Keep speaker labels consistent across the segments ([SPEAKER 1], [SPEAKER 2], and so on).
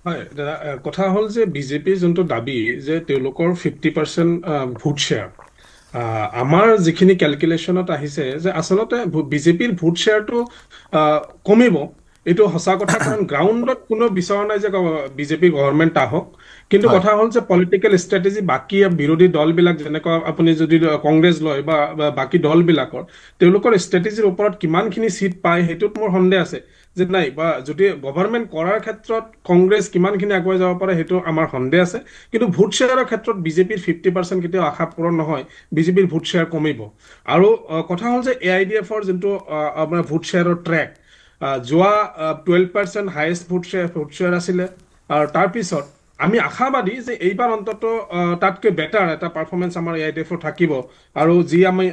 [SPEAKER 1] হয় দাদা, কথা হ'ল যে বিজেপিৰ যোনটো দাবী যে তেওঁলোকৰ 50% ভোট শ্বেয়াৰ, আমাৰ যিখিনি কেলকুলেশ্যনত আহিছে যে আচলতে বিজেপিৰ ভোট শ্বেয়াৰটো কমিব। এইটো সঁচা কথা, কাৰণ গ্ৰাউণ্ডত কোনো বিচৰা নাই যে বিজেপি গভৰ্ণমেণ্ট আহক। কিন্তু
[SPEAKER 2] হয়
[SPEAKER 1] কথা হ'ল যে পলিটিকেল ষ্ট্ৰেটেজি বাকী বিৰোধী দলবিলাক, যেনেকুৱা আপুনি যদি কংগ্ৰেছ লয় বা বাকী দলবিলাকৰ, তেওঁলোকৰ ষ্ট্ৰেটেজিৰ ওপৰত কিমানখিনি চিট পায় সেইটোত মোৰ সন্দেহ আছে। যে নাই, বা যদি গভৰ্ণমেণ্ট কৰাৰ ক্ষেত্ৰত কংগ্ৰেছ কিমানখিনি আগুৱাই যাব পাৰে সেইটো আমাৰ সন্দেহ আছে। কিন্তু ভোট শ্বেয়াৰৰ ক্ষেত্ৰত বিজেপিৰ 50% কেতিয়াও আশা পূৰণ নহয়। বিজেপিৰ ভোট শ্বেয়াৰ কমিব। আৰু কথা হ'ল যে AIDF-ৰ যোনটো আপোনাৰ ভোট শ্বেয়াৰৰ ট্ৰেক, যোৱা 12% হায়েষ্ট ভোট শ্বেয়াৰ আছিলে। আৰু তাৰপিছত আমি আশাবাদী যে এইবাৰ অন্তত তাতকৈ বেটাৰ এটা পাৰফৰ্মেঞ্চ আমাৰ AIDF-ৰ থাকিব। আৰু যি আমি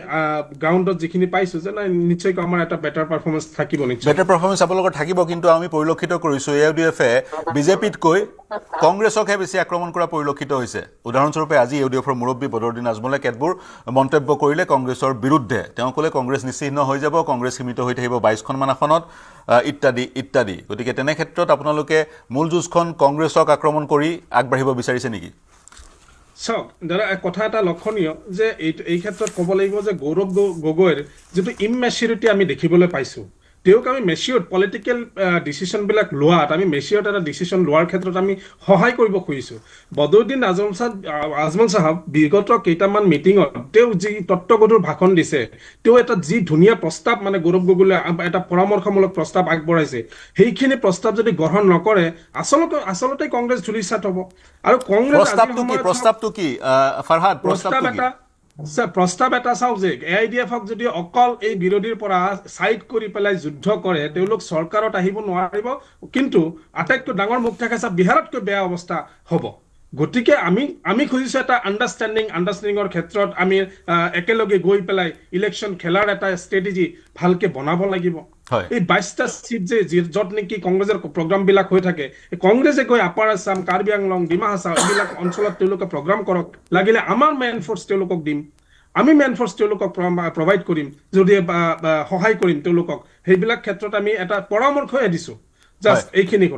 [SPEAKER 1] গ্ৰাউণ্ডত যিখিনি পাইছোঁ যে নাই, নিশ্চয়কৈ আমাৰ এটা বেটাৰ পাৰফৰ্মেঞ্চ থাকিব নিশ্চয়।
[SPEAKER 2] বেটাৰ পাৰফৰ্মেঞ্চ আপোনালোকৰ থাকিব, কিন্তু আমি পৰিলক্ষিত কৰিছোঁ AUDF-এ বিজেপিতকৈ কংগ্ৰেছকহে বেছি আক্ৰমণ কৰা পৰিলক্ষিত হৈছে। উদাহৰণস্বৰূপে আজি AUDF-ৰ মুৰব্বী বদৰুদ্দিন আজমলে কেতবোৰ মন্তব্য কৰিলে কংগ্ৰেছৰ বিৰুদ্ধে। তেওঁ ক'লে কংগ্ৰেছ নিশ্চিহ্ন হৈ যাব, কংগ্ৰেছ সীমিত হৈ থাকিব 22খনমান আসনত, ইত্যাদি ইত্যাদি। গতিকে তেনে ক্ষেত্ৰত আপোনালোকে মূল যুঁজখন কংগ্ৰেছক আক্ৰমণ কৰি আগবাঢ়িব বিচাৰিছে নেকি?
[SPEAKER 1] চাওক দাদা, কথা এটা লক্ষণীয় যে এই ক্ষেত্ৰত ক'ব লাগিব যে গৌৰৱ গগৈৰ যিটো ইমমেচিউৰিটি আমি দেখিবলৈ পাইছোঁ। তেওঁক আমি মেচিয়ৰ্ড পলিটিকেল ডিচিশ্যনবিলাক লোৱাত, আমি মেচিয়ৰ্ড এটা ডিচিশ্যন লোৱাৰ ক্ষেত্ৰত আমি সহায় কৰিব খুজিছোঁ। বদৰুদ্দিন আজমল চাহাব বিগত কেইটামান মিটিঙত তেওঁ যি তত্ত্বগধুৰ ভাষণ দিছে, তেওঁ এটা যি ধুনীয়া প্ৰস্তাৱ, মানে গৌৰৱ গগৈলৈ এটা পৰামৰ্শমূলক প্ৰস্তাৱ আগবঢ়াইছে, সেইখিনি প্ৰস্তাৱ যদি গ্ৰহণ নকৰে আচলতে আচলতে কংগ্ৰেছ ধূলিসাৎ হ'ব। আৰু কংগ্ৰেছ আজিৰ
[SPEAKER 2] প্ৰস্তাৱটো কি
[SPEAKER 1] সময়ত চাওক,
[SPEAKER 2] প্ৰস্তাৱটো কি ফাৰহাদ,
[SPEAKER 1] প্ৰস্তাৱ
[SPEAKER 2] প্ৰস্তাৱটো কি?
[SPEAKER 1] এটা প্ৰস্তাৱ এটা চাওক যে AIDF-ক যদি অকল এই বিৰোধীৰ পৰা ছাইড কৰি পেলাই যুদ্ধ কৰে, তেওঁলোক চৰকাৰত আহিব নোৱাৰিব। কিন্তু আটাইতকৈ ডাঙৰ মুখ থাকে চাওক, বিহাৰতকৈ বেয়া অৱস্থা হ'ব। গতিকে আমি খুজিছোঁ এটা আণ্ডাৰষ্টেণ্ডিঙৰ ক্ষেত্ৰত আমি একেলগে গৈ পেলাই ইলেকশ্যন খেলাৰ এটা ষ্ট্ৰেটেজি ভালকে বনাব লাগিব।
[SPEAKER 2] হয়
[SPEAKER 1] এই 22টা চিট যে য'ত নেকি কংগ্ৰেছৰ প্ৰগ্ৰামবিলাক হৈ থাকে, কংগ্ৰেছে গৈ আপাৰ আছাম, কাৰ্বি আংলং, ডিমা হাছাও এইবিলাক অঞ্চলত তেওঁলোকে প্ৰগ্ৰাম কৰক। লাগিলে আমাৰ মেন ফ'ৰ্চ তেওঁলোকক দিম, আমি মেন ফ'ৰ্চ তেওঁলোকক প্ৰভাইড কৰিম, যদি সহায় কৰিম তেওঁলোকক। সেইবিলাক ক্ষেত্ৰত আমি এটা পৰামৰ্শহে দিছোঁ,
[SPEAKER 2] হয়
[SPEAKER 1] জাষ্ট এইখিনি কথা।